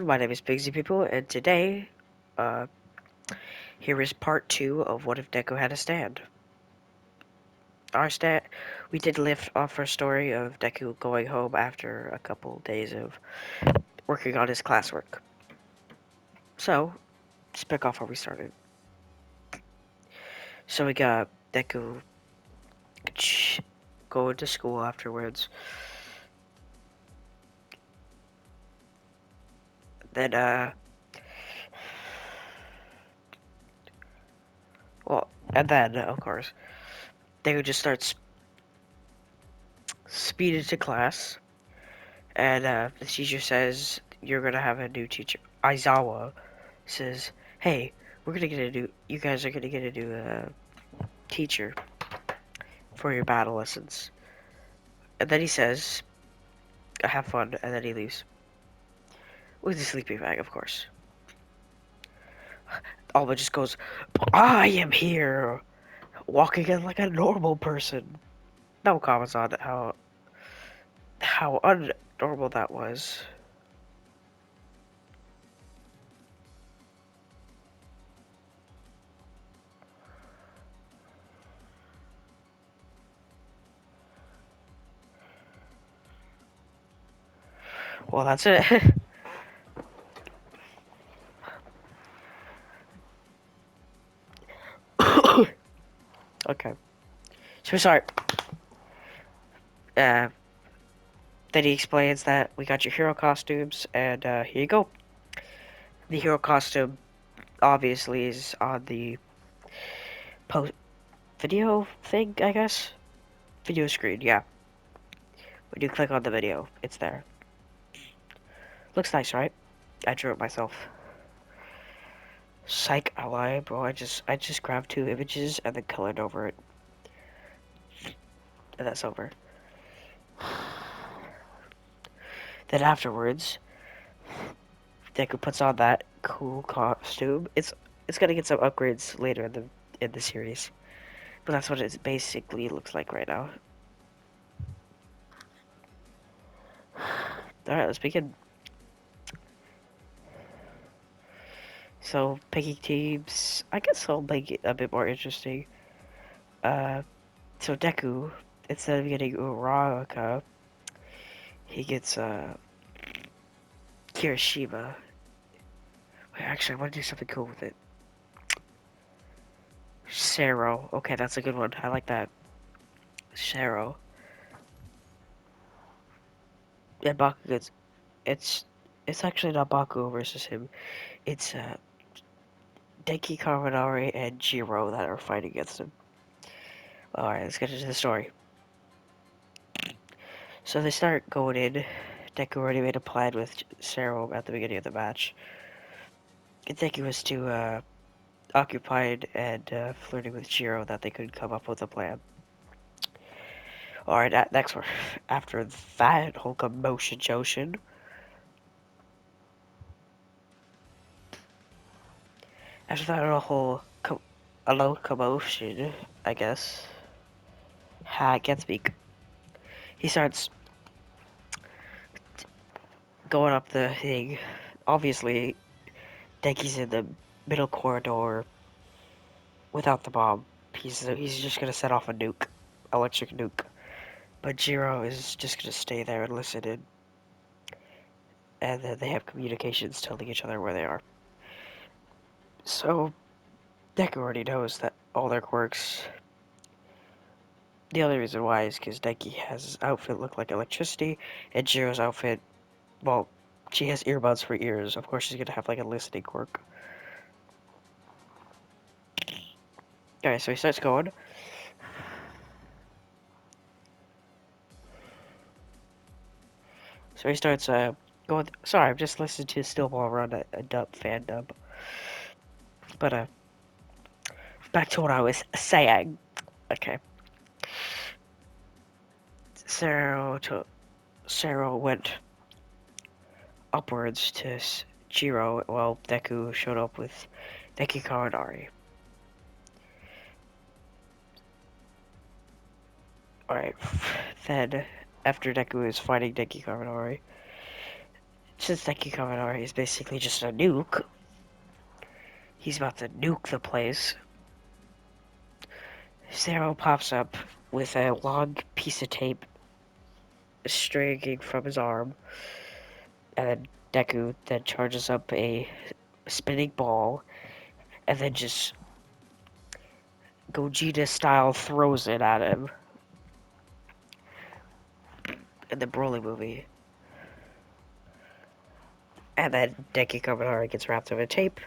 My name is Bigsy People, and today, uh, here is part 2 of What If Deku Had a Stand. We did lift off our story of Deku going home after a couple days of working on his classwork. So, let's pick off where we started. So we got Deku going to school afterwards. Then, and then, of course, Deku just starts speeding to class, and the teacher says, "You're gonna have a new teacher." Aizawa says, "Hey, you guys are gonna get a new teacher for your battle lessons." And then he says, "Have fun," and then he leaves with a sleeping bag, of course. Alba just goes, "I am here, walking in like a normal person." No comments on how unnormal that was. Well, that's it. Okay. So sorry. Uh, then he explains that we got your hero costumes, and here you go. The hero costume obviously is on the post video thing, I guess. Video screen, yeah. When you click on the video, it's there. Looks nice, right? I drew it myself. Psych, I lied, bro. I just grabbed two images and then colored over it, and that's over. Then afterwards, Deku puts on that cool costume. It's gonna get some upgrades later in the series, but that's what it basically looks like right now. All right, let's begin. So picking teams, I guess I'll make it a bit more interesting. Uh, so Deku, instead of getting Uraraka, he gets Kirishima. Wait, actually, I want to do something cool with it. Sero. Okay, that's a good one. I like that. Sero. Yeah, Bakugan's. It's it's actually not Bakugo versus him. It's Denki Kaminari and Jiro that are fighting against him. All right, let's get into the story. So they start going in. Deku already made a plan with Sero at the beginning of the match. Denki was too occupied and flirting with Jiro that they couldn't come up with a plan. Alright, next one. After that whole commotion, Joshin. After that whole a low commotion, I guess. Ha, can't speak. He starts going up the thing. Obviously, Denki's in the middle corridor without the bomb. He's just gonna set off a nuke, electric nuke. But Jiro is just gonna stay there and listen in, and then they have communications telling each other where they are. So Deku already knows that all their quirks. The only reason why is because Denki has his outfit look like electricity, and Jiro's outfit, well, she has earbuds for ears. Of course, she's gonna have like a listening quirk. Alright, so he starts going. So he starts going. Sorry, I'm just listening to Still Ball Run, a dub fan dub. But back to what I was saying. Okay, Sarah went upwards to Jiro while Deku showed up with Denki Kaminari. Alright, then after Deku is fighting Denki Kaminari, Since Deku Kaminari is basically just a nuke, he's about to nuke the place. Zero pops up with a long piece of tape stringing from his arm, and then Deku then charges up a spinning ball, and then just Gogeta style throws it at him in the Broly movie. And then Deku Kaminari gets wrapped up in tape,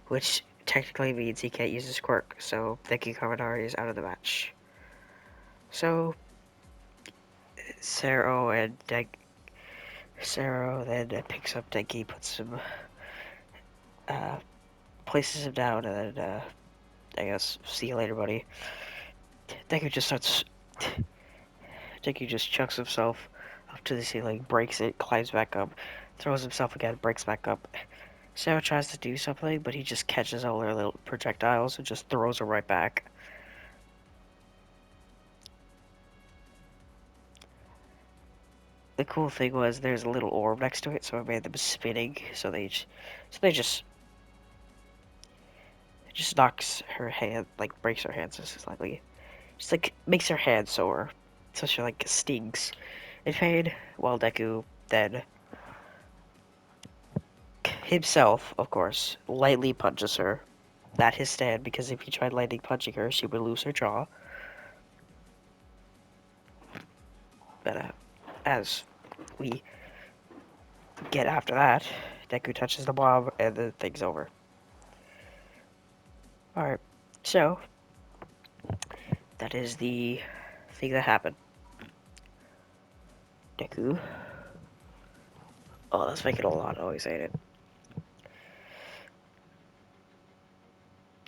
which technically means he can't use his quirk, so Deku Kaminari is out of the match. So, Sero then picks up Denki, puts him, uh, places him down, and then, I guess, see you later, buddy. Deku just starts, Deku just chucks himself up to the ceiling, breaks it, climbs back up, throws himself again, breaks back up. Sero tries to do something, but he just catches all their little projectiles and just throws them right back. The cool thing was there's a little orb next to it, so it made them spinning. So they just knocks her hand, like breaks her hand slightly, just like makes her hand sore, so she like stings in pain. While Deku then himself, of course, lightly punches her at his stand because if he tried lightning punching her, she would lose her jaw. But as we get after that, Deku touches the bomb and the thing's over. Alright, so that is the thing that happened. Deku. Oh, that's making a lot of noise, ain't it?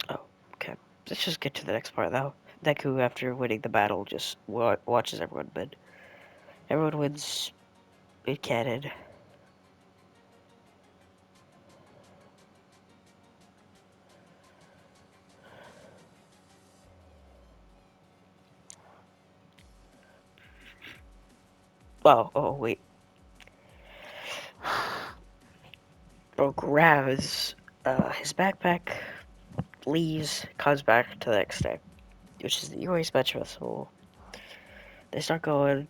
Oh, okay. Let's just get to the next part, though. Deku, after winning the battle, just watches everyone win. Everyone wins in canon. Oh, wait. Bro grabs his backpack, leaves, comes back to the next day, which is the UA Match Festival. They start going.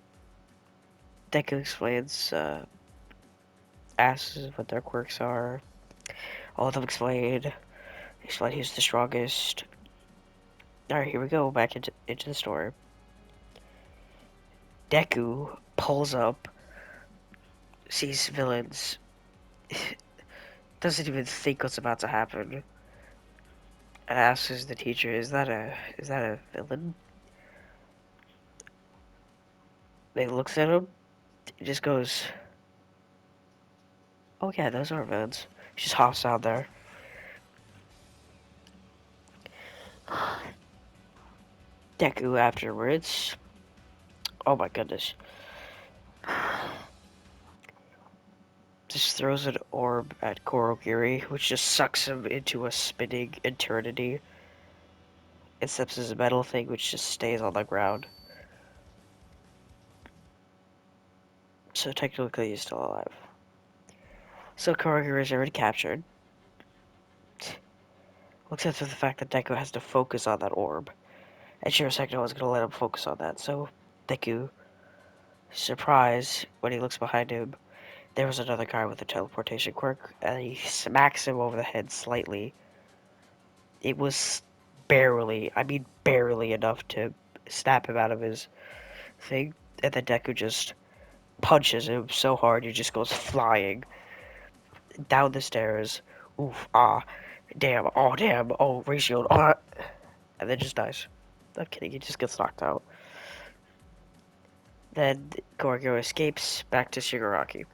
Deku explains, asks what their quirks are. All of them explain. Explain who's the strongest. Alright, here we go, back into the story. Deku pulls up, sees villains, doesn't even think what's about to happen, and asks the teacher, is that a villain? They looks at him, he just goes, oh yeah, those are villains. He just hops out there. Deku afterwards, oh my goodness, just throws an orb at Kurogiri, which just sucks him into a spinning eternity. Except his metal thing, which just stays on the ground. So technically he's still alive. So Kurogiri is already captured. Looks into the fact that Deku has to focus on that orb. And Shiroseki was gonna let him focus on that, so Deku, surprised when he looks behind him, there was another guy with a teleportation quirk, and he smacks him over the head slightly. It was barely, I mean barely enough to snap him out of his thing, and then Deku just punches him so hard he just goes flying down the stairs. Oof, ah, damn, oh, ratio, ah, and then just dies. I'm kidding, he just gets knocked out. Then Gorgo escapes back to Shigaraki.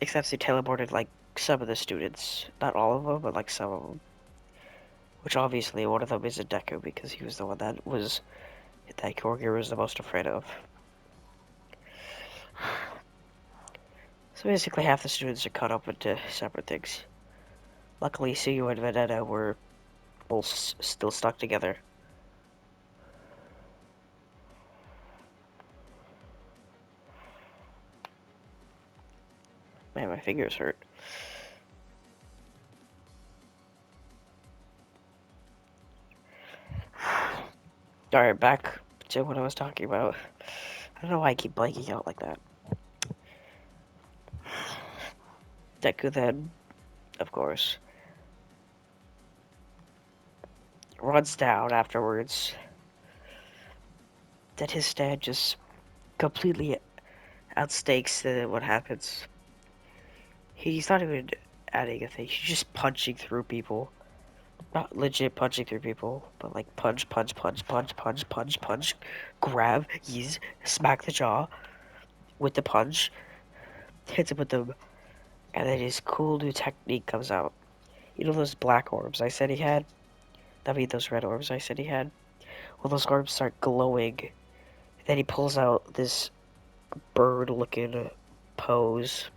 Except he teleported like some of the students. Not all of them, but like some of them. Which obviously one of them is a Deku because he was the one that Gorgo was the most afraid of. So basically half the students are cut up into separate things. Luckily, Suyu and Veneta were both still stuck together. my fingers hurt. Alright, back to what I was talking about. I don't know why I keep blanking out like that. Deku then, of course, runs down afterwards. Then his stand just completely outstakes what happens. He's not even adding a thing. He's just punching through people. Not legit punching through people, but like punch, punch, punch, punch, punch, punch, punch, grab, use, smack the jaw with the punch, hits him with them, and then his cool new technique comes out. You know those black orbs I said he had? I mean those red orbs I said he had? Well, those orbs start glowing. Then he pulls out this bird-looking pose.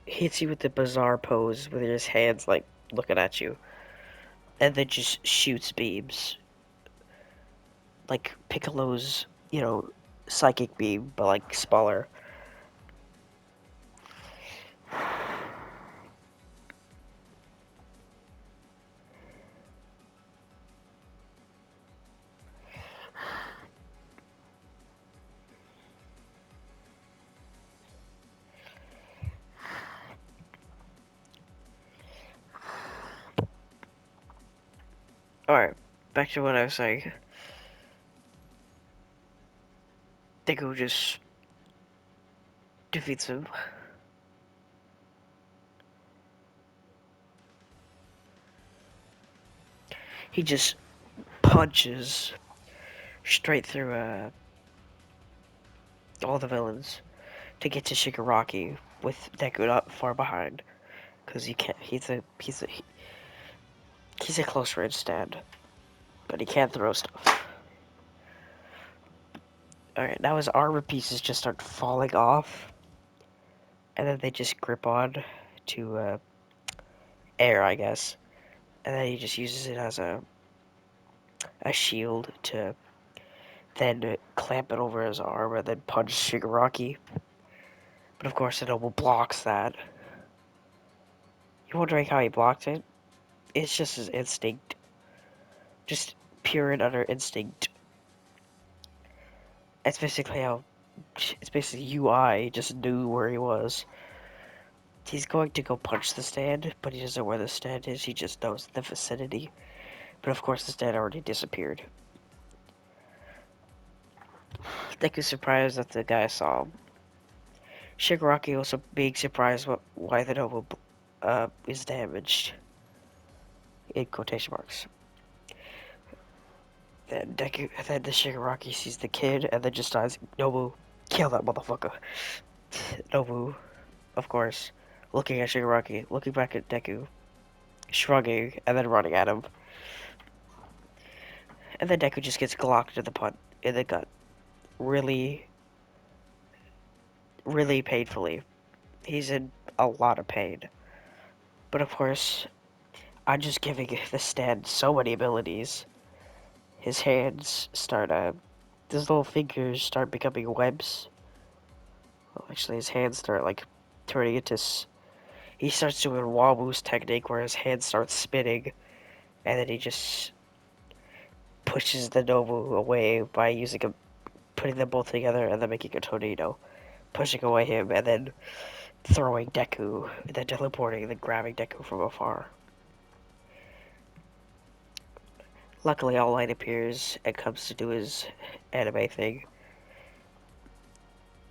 Hits you with the bizarre pose with his hands like looking at you. And then just shoots beams. Like Piccolo's, psychic beam, but like smaller. Alright, back to what I was saying. Deku just defeats him. He just punches straight through all the villains to get to Shigaraki with Deku not far behind, because he can't. He's a close range stand, but he can't throw stuff. All right, now his armor pieces just start falling off, and then they just grip on to air, I guess, and then he just uses it as a shield to then clamp it over his arm and then punch Shigaraki. But of course, the noble blocks that. You're wondering how he blocked it? It's just his instinct. Just pure and utter instinct. It's basically how. It's basically UI just knew where he was. He's going to go punch the stand, but he doesn't know where the stand is. He just knows the vicinity. But of course, the stand already disappeared. Deku's surprised that the guy saw him. Shigaraki also being surprised why the noble is damaged. In quotation marks. Then the Shigaraki sees the kid and then just decides, Nobu, kill that motherfucker. Nobu, of course, looking at Shigaraki, looking back at Deku, shrugging, and then running at him. And then Deku just gets glocked in the gut. Really, really painfully. He's in a lot of pain. But of course, I'm just giving the stand so many abilities. His hands start, his little fingers start becoming webs. Well, actually, his hands start, like, turning into... He starts doing Wabu's technique where his hands start spinning. And then he just pushes the Nobu away by putting them both together and then making a tornado. Pushing away him and then throwing Deku, and then teleporting and then grabbing Deku from afar. Luckily, All Light appears and comes to do his anime thing.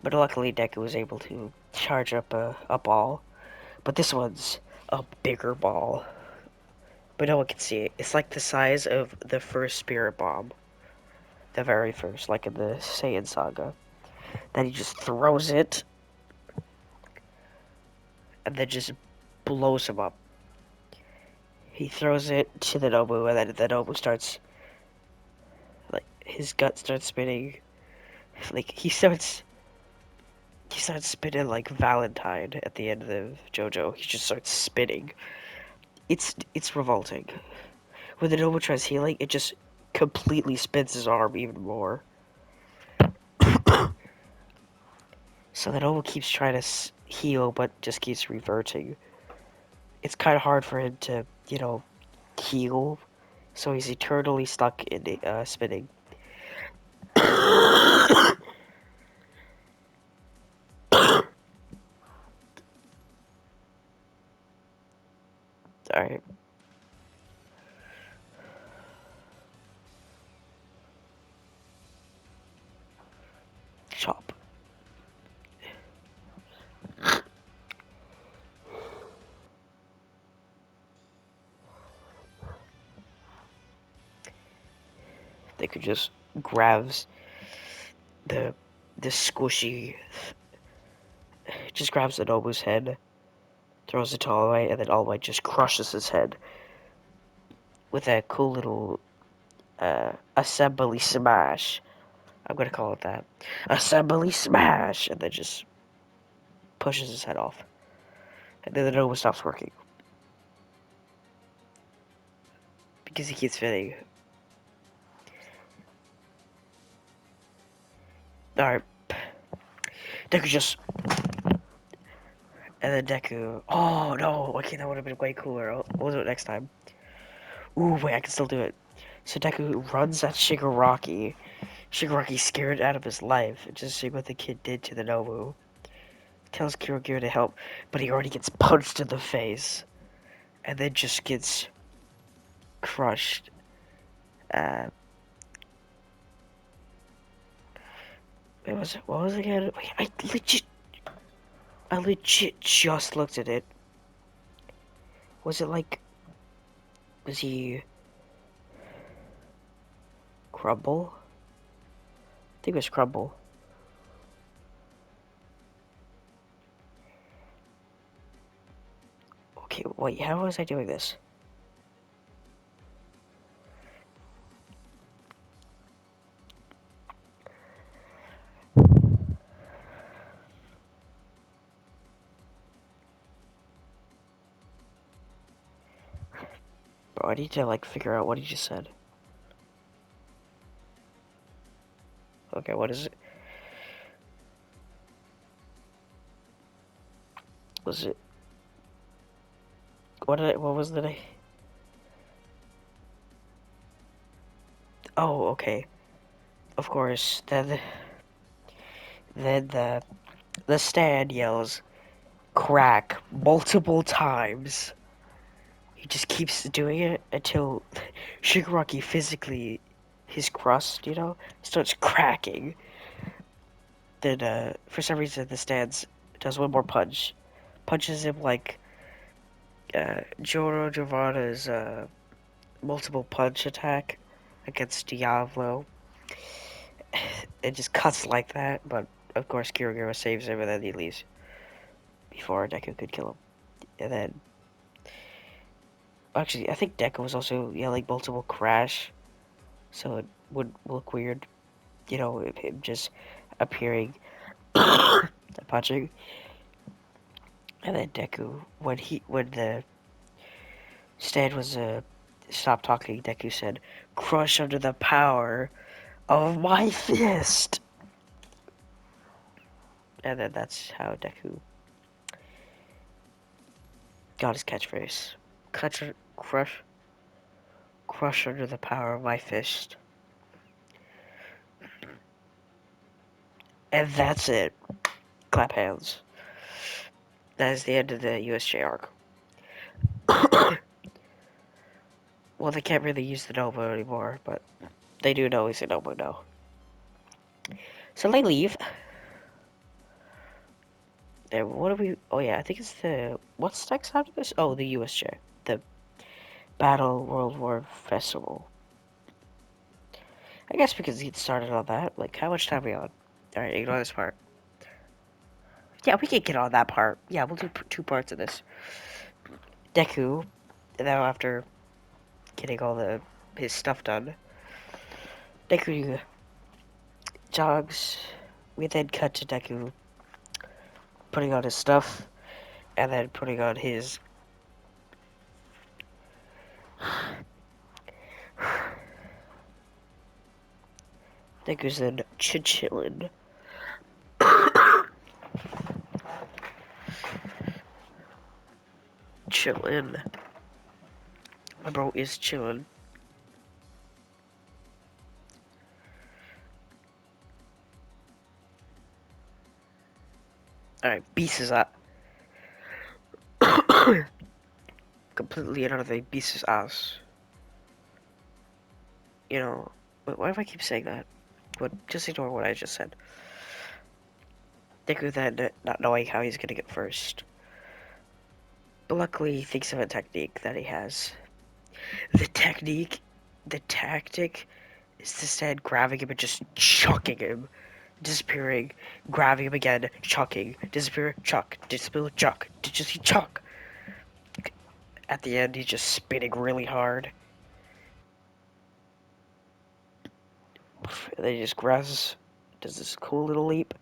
But luckily, Deku was able to charge up a ball. But this one's a bigger ball. But no one can see it. It's like the size of the first Spirit Bomb. The very first, like in the Saiyan Saga. Then he just throws it. And then just blows him up. He throws it to the Nobu, and then the Nobu starts... Like, his gut starts spinning. Like, he starts spinning like Valentine at the end of JOJO. He just starts spinning. It's revolting. When the Nobu tries healing, it just completely spins his arm even more. So the Nobu keeps trying to heal, but just keeps reverting. It's kind of hard for him to, heal, so he's eternally stuck in spinning. Alright. Chop. They could just grabs the squishy, just grabs the Nobu's head, throws it to All Might, and then All Might just crushes his head with a cool little assembly smash. I'm gonna call it that. Assembly smash, and then just pushes his head off. And then the Nobu stops working. Because he keeps fitting. Alright. Deku just... And then Deku... Oh, no. Okay, that would have been way cooler. We'll do it next time. Ooh, wait, I can still do it. So Deku runs at Shigaraki. Shigaraki's scared out of his life. Just seeing what the kid did to the Nobu. Tells Kirogiri to help, but he already gets punched in the face. And then just gets crushed. Wait, what was it again? Wait, I legit just looked at it. Was it like... Was he... Crumble? I think it was Crumble. Okay, wait, how was I doing this? Bro, I need to, like, figure out what he just said. Okay, what is it? Was it... What was the name? Oh, okay. Of course, then the stand yells, crack, multiple times. He just keeps doing it until Shigaraki physically, his crust, starts cracking. Then, for some reason, the stands does one more punch. Punches him like Joro Giovanna's multiple punch attack against Diavolo. It just cuts like that, but of course Kiroguro saves him and then he leaves before Deku could kill him. And then, actually, I think Deku was also yelling multiple crash, so it would look weird, him just appearing and punching. And then Deku, when the stand was stopped talking, Deku said, "Crush under the power of my fist." And then that's how Deku got his catchphrase. Crush under the power of my fist. And that's it. Clap hands. That is the end of the USJ arc. Well, they can't really use the Nova anymore, but they do know he's a Nova now. So they leave. And what do we... Oh, yeah, I think it's the... What's next after this? Oh, the USJ. The Battle World War Festival. I guess because he started on that. Like, how much time are we on? Alright, ignore this part. Yeah, we can get on that part. Yeah, we'll do two parts of this. Deku, now after getting all his stuff done, Deku jogs. We then cut to Deku putting on his stuff, and then putting on his... Deku's then chillin'. chillin'. My bro is chillin'. Alright, Beast is up. Completely another thing, Beast is ass. You know, why do I keep saying that? But just ignore what I just said. Deku then not knowing how he's gonna get first. But luckily, he thinks of a technique that he has. The tactic is to stand grabbing him and just chucking him. Disappearing, grabbing him again, chucking, disappear, chuck, disappear, chuck, just chuck. At the end, he's just spinning really hard. And then he just grabs, does this cool little leap.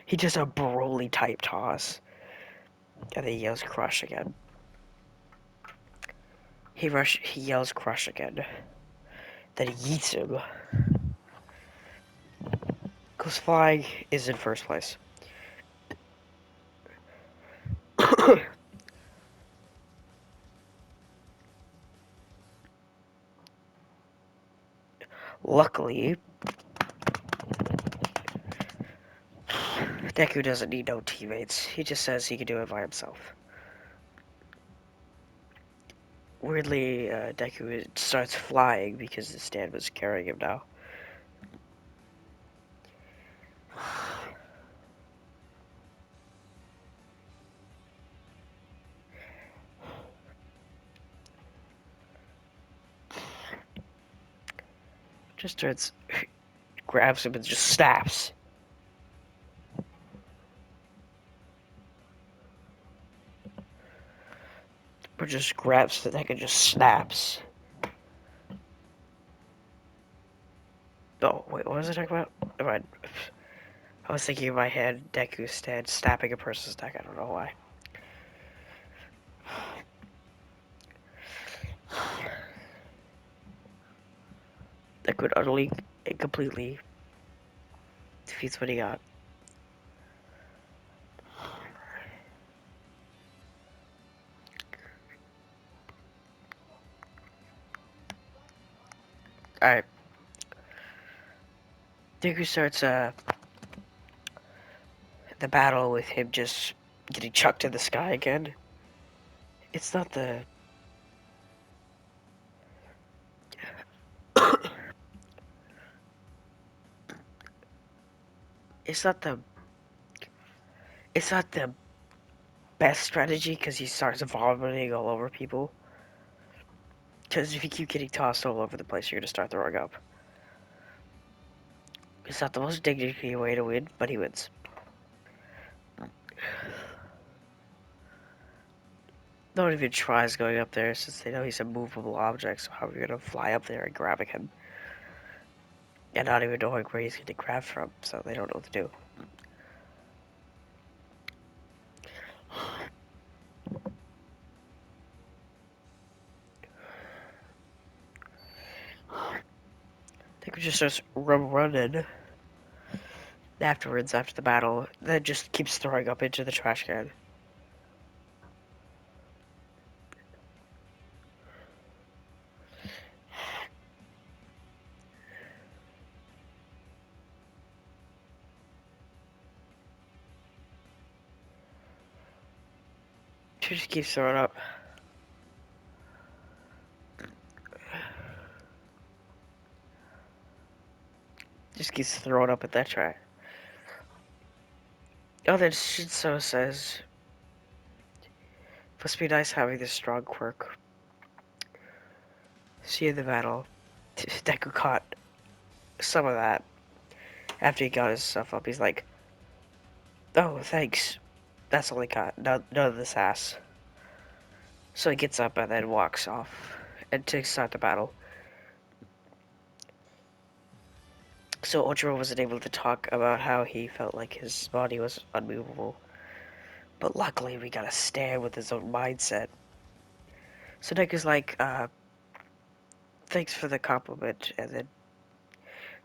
He does a Broly type toss. And then he yells crush again. He yells crush again. Then he yeets him. Goes flying, is in first place. Luckily, Deku doesn't need no teammates. He just says he can do it by himself. Weirdly, Deku starts flying because the stand was carrying him now. Just starts, grabs him and just snaps. Or just grabs the neck and just snaps. Oh, wait, what was I talking about? Never mind. I was thinking in my head, Deku stand snapping a person's neck. I don't know why. Deku utterly and completely defeats what he got. Alright. Deku starts the battle with him just getting chucked in the sky again. It's not the... it's not the... It's not the best strategy because he starts vomiting all over people. Because if you keep getting tossed all over the place, you're going to start throwing up. It's not the most dignity way to win, but he wins. No one even tries going up there since they know he's a movable object, so how are we going to fly up there and grabbing him? And not even knowing where he's going to grab from, so they don't know what to do. Deku just starts running afterwards, after the battle, then just keeps throwing up into the trash can. She just keeps throwing up. Just keeps throwing up at that track. Oh, then Shinso says, must be nice having this strong quirk. See you in the battle. Deku caught some of that. After he got his stuff up, he's like, oh, thanks. That's all he got. None of this ass. So he gets up and then walks off and to start the battle. So Ojiro wasn't able to talk about how he felt like his body was unmovable. But luckily we got a stand with his own mindset. So Deku's like, thanks for the compliment, and then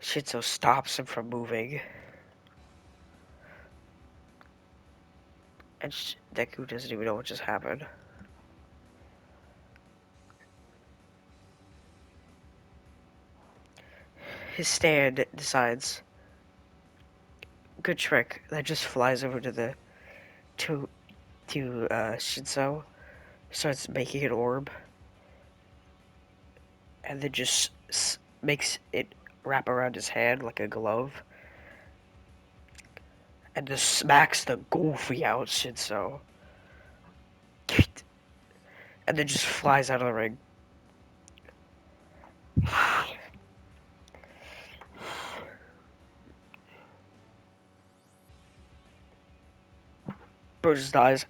Shinso stops him from moving. And Deku doesn't even know what just happened. his stand decides, good trick, that just flies over to the to Shinso, starts making an orb, and then just makes it wrap around his hand like a glove, and just smacks the goofy out Shinso, and then just flies out of the ring. Bro just dies.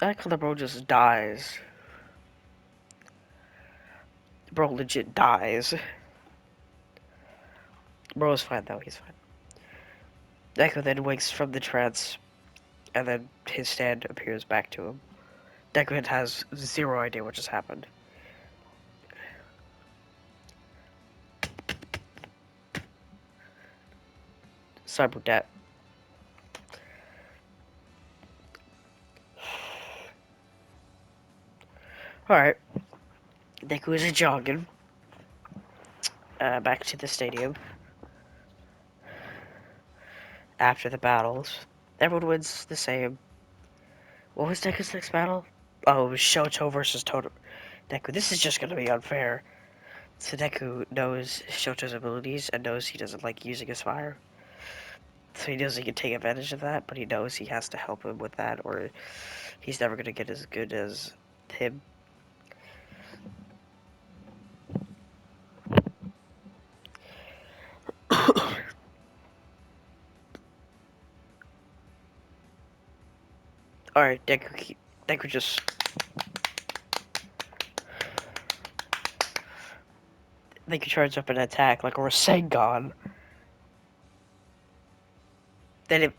I like how the bro just dies. Bro legit dies. Bro's fine though, he's fine. Deku then wakes from the trance, and then his stand appears back to him. Deku has zero idea what just happened. Sorry about that. Alright. Deku is jogging back to the stadium after the battles. Everyone wins the same. What was Deku's next battle? Oh, it was Shoto versus Deku. This is just gonna be unfair. So Deku knows Shoto's abilities and knows he doesn't like using his fire. So he knows he can take advantage of that, but he knows he has to help him with that or he's never gonna get as good as him. Alright, Deku just... Deku charges up an attack like a Rasengan. Then it...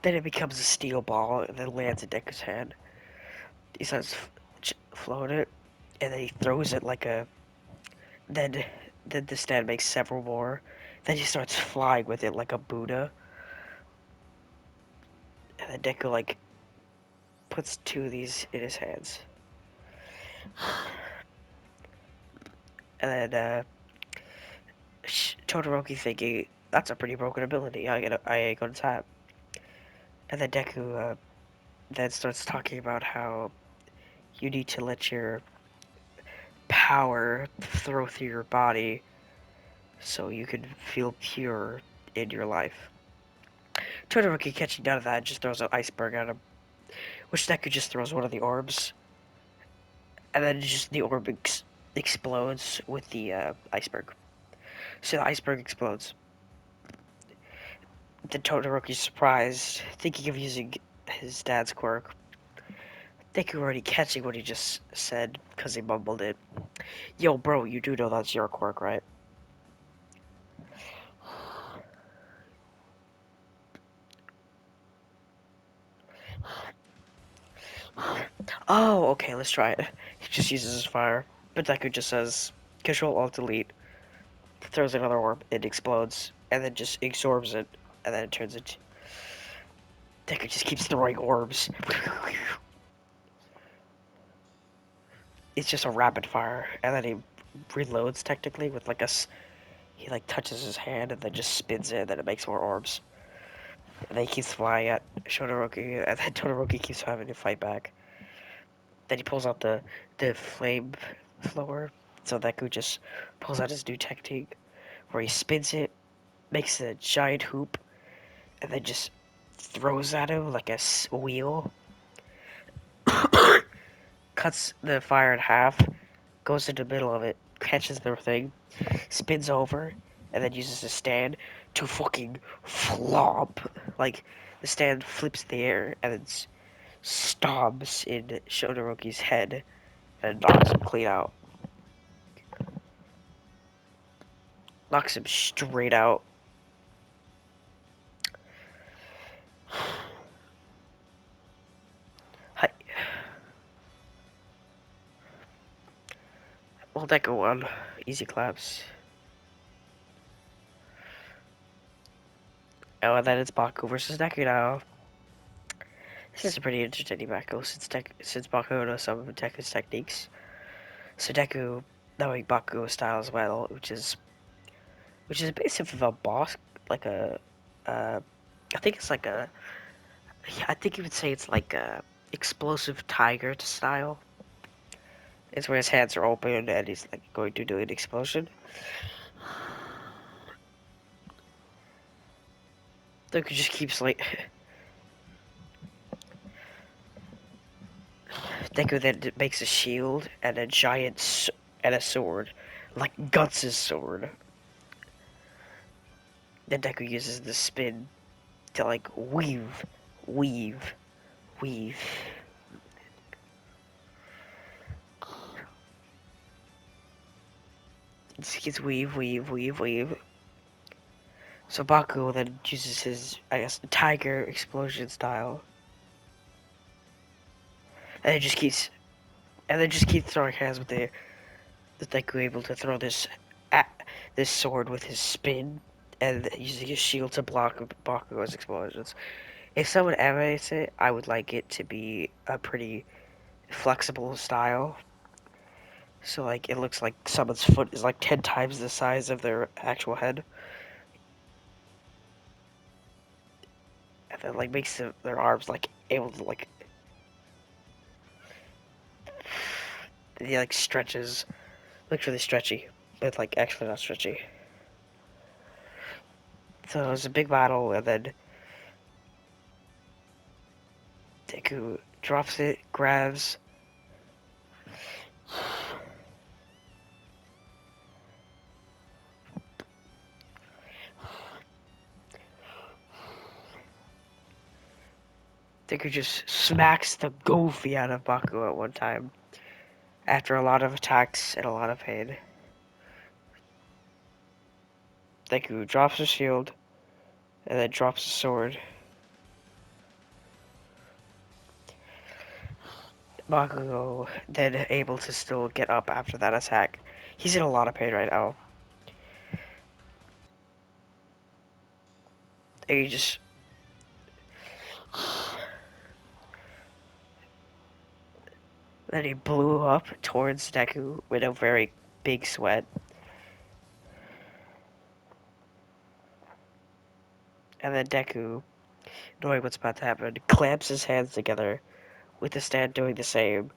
Then it becomes a steel ball and then lands in Deku's hand. He starts floating it, and then he throws it like a... Then the stand makes several more. Then he starts flying with it like a Buddha. And then Deku, like, puts two of these in his hands. And then, Todoroki thinking, that's a pretty broken ability, I ain't gonna tap. And then Deku, then starts talking about how you need to let your power throw through your body so you can feel pure in your life. Todoroki catching none of that just throws an iceberg at him, which Deku just throws one of the orbs, and then just the orb explodes with the iceberg. So the iceberg explodes. Then Todoroki's surprised, thinking of using his dad's quirk. Deku already catching what he just said because he mumbled it. Yo, bro, you do know that's your quirk, right? Oh, okay, let's try it. He just uses his fire. But Deku just says, Control Alt Delete, throws another orb, it explodes, and then just absorbs it, and then it turns into... Deku just keeps throwing orbs. It's just a rapid fire, and then he reloads technically with like a... He like touches his hand and then just spins it, and then it makes more orbs. And then he keeps flying at Todoroki, and then Todoroki keeps having to fight back. Then he pulls out the flame flower, so Deku just pulls out his new technique, where he spins it, makes a giant hoop, and then just throws at him like a wheel. Cuts the fire in half, goes into the middle of it, catches the thing, spins over, and then uses the stand to fucking flop. Like, the stand flips in the air and then stomps in Todoroki's head and knocks him clean out. Knocks him straight out. Hi. Well, Deku won. Easy claps. Oh, and then it's Baku versus Deku now. This is a pretty entertaining Bakugo since Bakugo knows some of Deku's techniques. So Deku, knowing Bakugo's style as well, which is basically of a boss, like uh, I think it's like a, I think you would say it's like a explosive tiger style. It's where his hands are open and he's like going to do an explosion. Deku just keeps like Deku then makes a shield and a giant and a sword, like Guts' sword. Then Deku uses the spin to like weave, weave. It's weave. So Baku then uses his, I guess, tiger explosion style, and it just keeps, and then just keeps throwing hands with the Deku able to throw at this sword with his spin, and using his shield to block Bakugo's explosions. If someone animates it, I would like it to be a pretty flexible style. So like it looks like someone's foot is like 10 times the size of their actual head. And then like makes their arms like able to like he like stretches. Looks really stretchy. But like actually not stretchy. So it was a big battle and then Deku drops it, grabs. Deku just smacks the goofy out of Baku at one time. After a lot of attacks and a lot of pain. Deku drops his shield and then drops his sword. Bakugo then able to still get up after that attack. He's in a lot of pain right now. And he just then he blew up towards Deku with a very big sweat. And then Deku, knowing what's about to happen, clamps his hands together with the stand doing the same.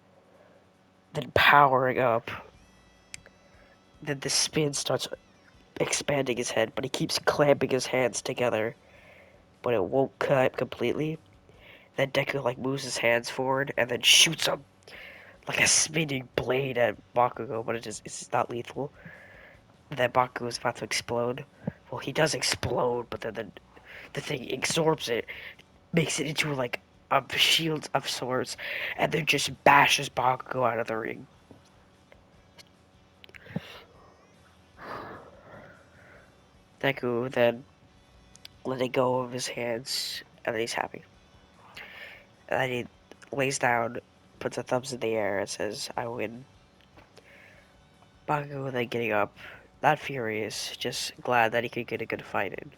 Then powering up. Then the spin starts expanding his head, but he keeps clamping his hands together. But it won't cut completely. Then Deku like moves his hands forward and then shoots him like a spinning blade at Bakugo, but it's not lethal. That Bakugo is about to explode. Well, he does explode, but then the thing absorbs it, makes it into like a shield of sorts, and then just bashes Bakugo out of the ring. Deku then letting go of his hands, and then he's happy. And then he lays down, puts a thumbs in the air, and says, "I win." Bakugo then getting up, not furious, just glad that he could get a good fight in.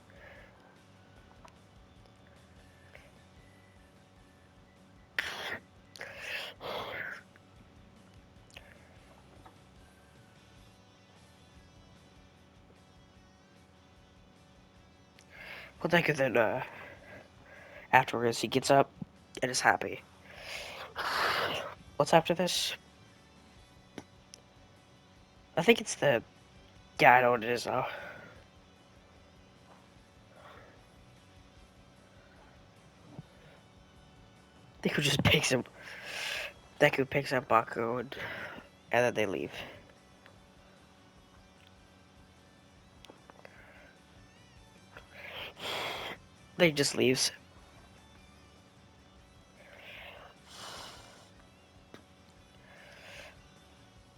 Well, Deku then, afterwards, he gets up and is happy. What's after this? I think it's the. Yeah, I know what it is now. Deku just picks him. Deku picks up Baku and then they leave. They just leaves.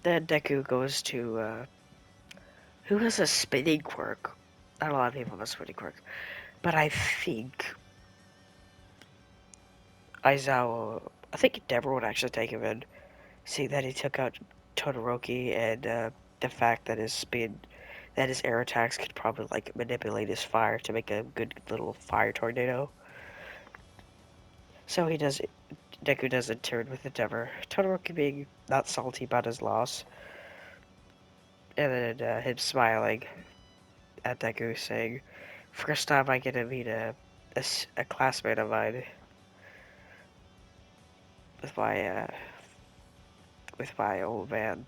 Then Deku goes to who has a spinning quirk? Not a lot of people have a spinning quirk, but I think Aizawa. I think Deborah would actually take him in, seeing that he took out Todoroki and the fact that his air attacks could probably like manipulate his fire to make a good little fire tornado. So Deku doesn't turn with Endeavor. Todoroki being not salty about his loss, and then him smiling at Deku, saying, "First time I get to meet a classmate of mine with my old man."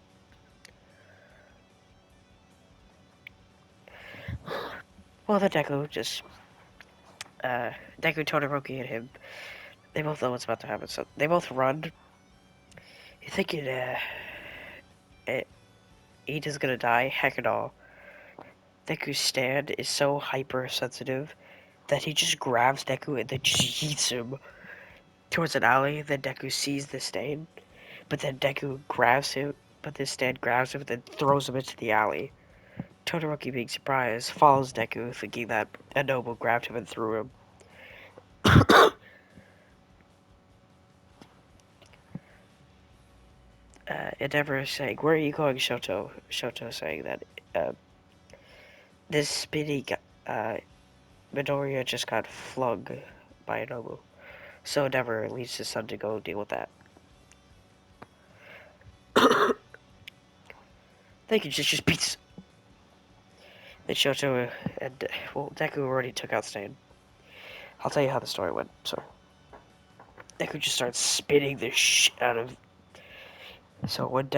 Well, the Deku, Todoroki, and him, they both know what's about to happen, so they both run. You thinking, Ida's gonna die? Heck no. Deku's stand is so hypersensitive that he just grabs Deku and then just yeets him towards an alley. Then Deku sees the stand, but then Deku grabs him, but this stand grabs him and then throws him into the alley. Todoroki, being surprised, follows Deku, thinking that a noble grabbed him and threw him. Endeavor is saying, "Where are you going, Shoto?" Shoto saying that uh, this spinny uh, Midoriya just got flung by a noble. So Endeavor leaves his son to go deal with that. They can just beats. Then Shoto and well, Deku already took out Stain. I'll tell you how the story went. So Deku just starts spinning the shit out of. So when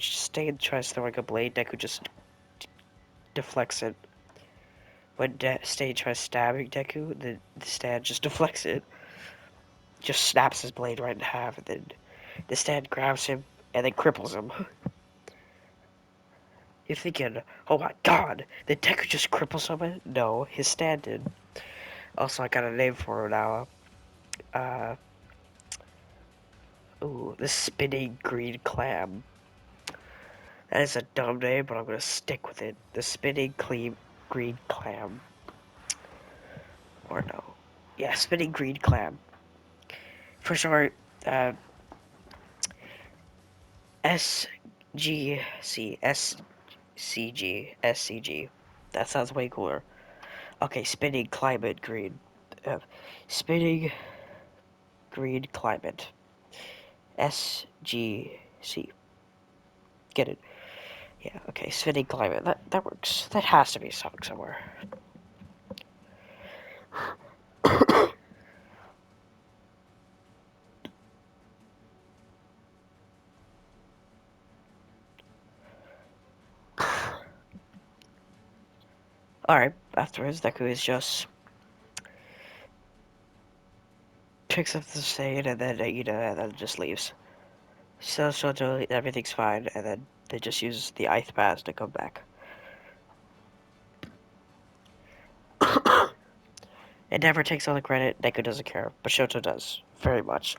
Stain tries throwing a blade, Deku just deflects it. When Stain tries stabbing Deku, the stand just deflects it. Just snaps his blade right in half, and then the stand grabs him and then cripples him. You're thinking, oh my god, did Deku just cripple someone? No, his stand did. Also, I got a name for him now. Uh, the spinning green clam. That is a dumb name, but I'm gonna stick with it. The spinning green clam. Or no. Yeah, spinning green clam. For short, SGC, SCG. That sounds way cooler. Okay, spinning climate green. Spinning green climate. SGC. Get it? Yeah, okay, spinning climate. That works. That has to be a song somewhere. Alright, afterwards, Deku is just picks up the stain and then and then just leaves. So Shoto, everything's fine, and then they just use the ice pass to come back. Endeavor takes all the credit, Deku doesn't care, but Shoto does. Very much.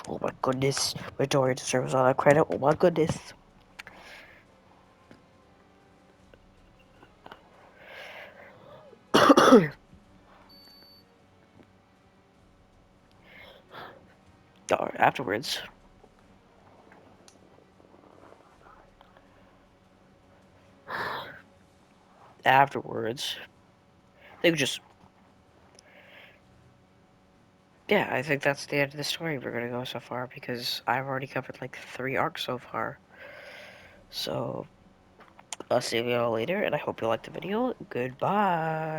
Oh my goodness, Midori deserves all that credit, oh my goodness. Afterwards, afterwards, they just yeah, I think that's the end of the story we're gonna go so far because I've already covered like 3 arcs so far. So I'll see you all later, and I hope you liked the video. Goodbye.